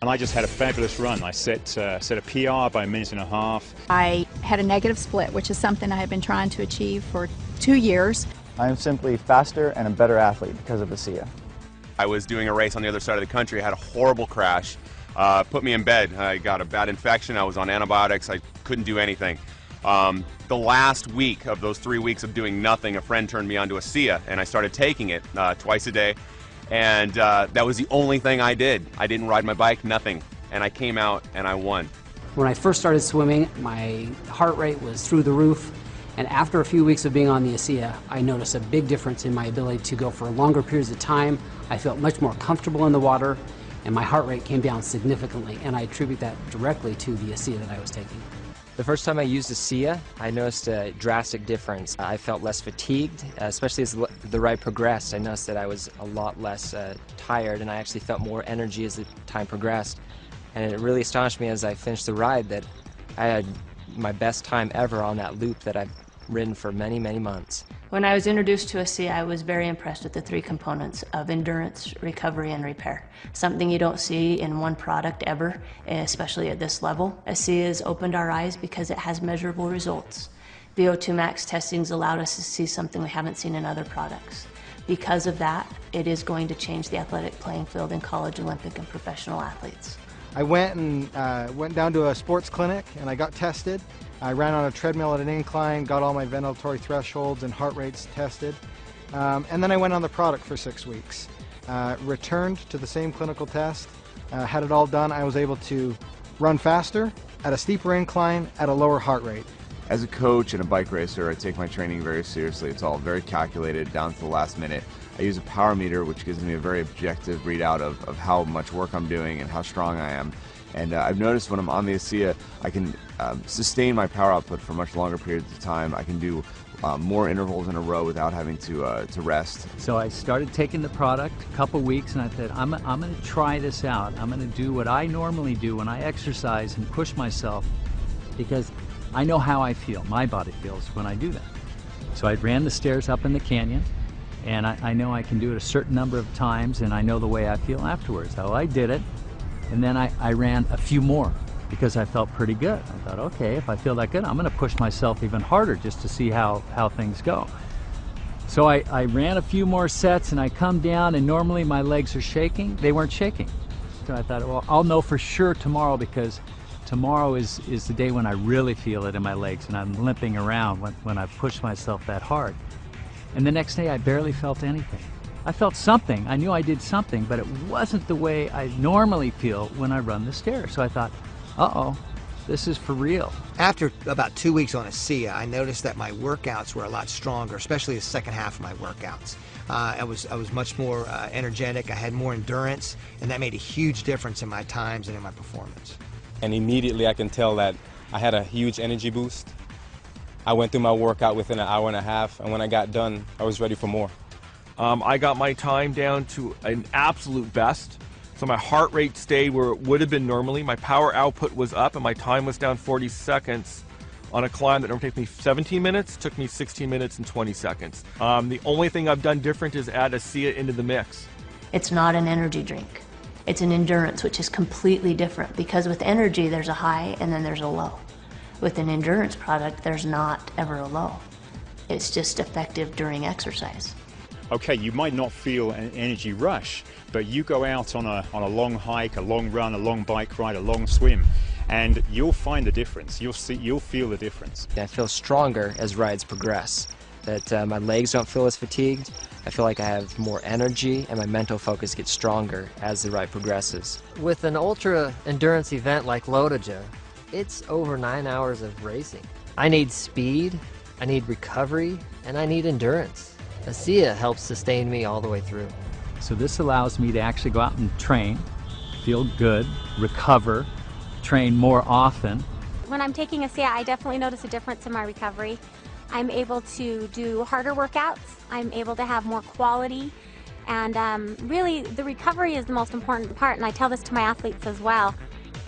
And I just had a fabulous run. I set a PR by a minute and a half. I had a negative split, which is something I have been trying to achieve for 2 years. I am simply faster and a better athlete because of Asea. I was doing a race on the other side of the country, I had a horrible crash, put me in bed. I got a bad infection, I was on antibiotics, I couldn't do anything. The last week of those 3 weeks of doing nothing, a friend turned me on to Asea, and I started taking it twice a day. And that was the only thing I did. I didn't ride my bike, nothing. And I came out and I won. When I first started swimming, my heart rate was through the roof. And after a few weeks of being on the Asea, I noticed a big difference in my ability to go for longer periods of time. I felt much more comfortable in the water, and my heart rate came down significantly. And I attribute that directly to the Asea that I was taking. The first time I used Asea, I noticed a drastic difference. I felt less fatigued, especially as the ride progressed. I noticed that I was a lot less tired, and I actually felt more energy as the time progressed. And it really astonished me as I finished the ride that I had my best time ever on that loop that I've ridden for many, many months. When I was introduced to Asea, I was very impressed with the 3 components of endurance, recovery, and repair. Something you don't see in one product ever, especially at this level. Asea has opened our eyes because it has measurable results. VO2 max testing's allowed us to see something we haven't seen in other products. Because of that, it is going to change the athletic playing field in college, Olympic, and professional athletes. I went down to a sports clinic and I got tested. I ran on a treadmill at an incline, got all my ventilatory thresholds and heart rates tested. And then I went on the product for 6 weeks. Returned to the same clinical test, had it all done. I was able to run faster, at a steeper incline, at a lower heart rate. As a coach and a bike racer, I take my training very seriously. It's all very calculated, down to the last minute. I use a power meter, which gives me a very objective readout of how much work I'm doing and how strong I am. And I've noticed when I'm on the Asea, I can sustain my power output for much longer periods of time. I can do more intervals in a row without having to rest. So I started taking the product a couple weeks, and I said, I'm going to try this out. I'm going to do what I normally do when I exercise and push myself, because I know how I feel, my body feels when I do that. So I ran the stairs up in the canyon, and I know I can do it a certain number of times, and I know the way I feel afterwards. So I did it, and then I ran a few more because I felt pretty good. I thought, okay, if I feel that good, I'm going to push myself even harder just to see how things go. So I ran a few more sets, and I come down, and normally my legs are shaking. They weren't shaking. So I thought, well, I'll know for sure tomorrow, because tomorrow is the day when I really feel it in my legs, and I'm limping around when I push myself that hard. And the next day I barely felt anything. I felt something, I knew I did something, but it wasn't the way I normally feel when I run the stairs. So I thought, uh-oh, this is for real. After about 2 weeks on Asea, I noticed that my workouts were a lot stronger, especially the second half of my workouts. I was much more energetic, I had more endurance, and that made a huge difference in my times and in my performance. And immediately I can tell that I had a huge energy boost. I went through my workout within an hour and a half, and when I got done, I was ready for more. I got my time down to an absolute best. So my heart rate stayed where it would have been normally. My power output was up, and my time was down 40 seconds on a climb that normally takes me 17 minutes, took me 16 minutes and 20 seconds. The only thing I've done different is add Asea into the mix. It's not an energy drink. It's an endurance, which is completely different, because with energy there's a high and then there's a low. With an endurance product, there's not ever a low. It's just effective during exercise. Okay, you might not feel an energy rush, but you go out on a long hike, a long run, a long bike ride, a long swim, and you'll find the difference. You'll feel the difference. I feel stronger as rides progress. That my legs don't feel as fatigued. I feel like I have more energy, and my mental focus gets stronger as the ride progresses. With an ultra endurance event like Lotoja, it's over 9 hours of racing. I need speed, I need recovery, and I need endurance. Asea helps sustain me all the way through. So this allows me to actually go out and train, feel good, recover, train more often. When I'm taking Asea, I definitely notice a difference in my recovery. I'm able to do harder workouts, I'm able to have more quality, and really the recovery is the most important part, and I tell this to my athletes as well.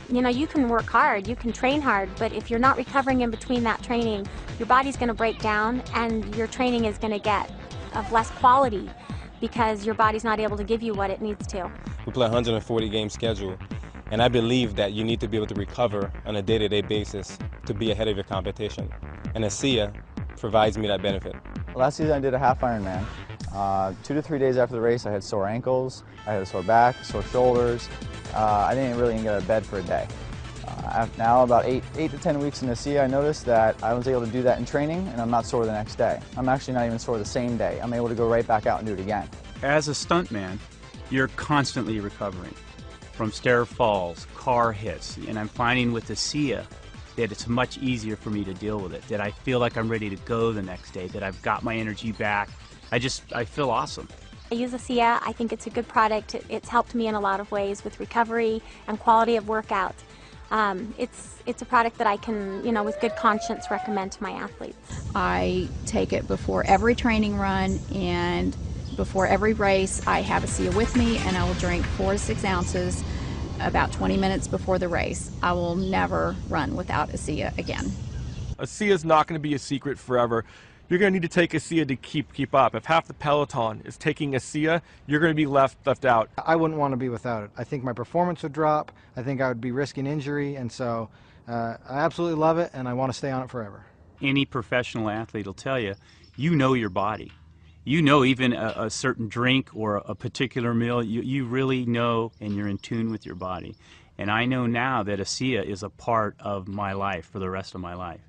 You know, you can work hard, you can train hard, but if you're not recovering in between that training, your body's going to break down and your training is going to get of less quality because your body's not able to give you what it needs to. We play a 140 game schedule, And I believe that you need to be able to recover on a day-to-day basis to be ahead of your competition. And Asea provides me that benefit. Last season I did a half Ironman. 2 to 3 days after the race I had sore ankles, I had a sore back, sore shoulders. I didn't really even get out of bed for a day. Now about 8 to 10 weeks in Asea, I noticed that I was able to do that in training and I'm not sore the next day. I'm actually not even sore the same day. I'm able to go right back out and do it again. As a stuntman, you're constantly recovering from stair falls, car hits, and I'm finding with Asea that it's much easier for me to deal with it, that I feel like I'm ready to go the next day, that I've got my energy back. I feel awesome. I use Asea. I think it's a good product. It's helped me in a lot of ways with recovery and quality of workout. It's a product that I can, with good conscience recommend to my athletes. I take it before every training run and before every race. I have Asea with me and I will drink 4 to 6 ounces about 20 minutes before the race. I will never run without Asea again. Asea is not going to be a secret forever. You're going to need to take Asea to keep up. If half the peloton is taking Asea, you're going to be left out. I wouldn't want to be without it. I think my performance would drop. I think I would be risking injury, and so I absolutely love it, and I want to stay on it forever. Any professional athlete will tell you, you know your body. You know even a certain drink or a particular meal, you really know and you're in tune with your body. And I know now that Asea is a part of my life for the rest of my life.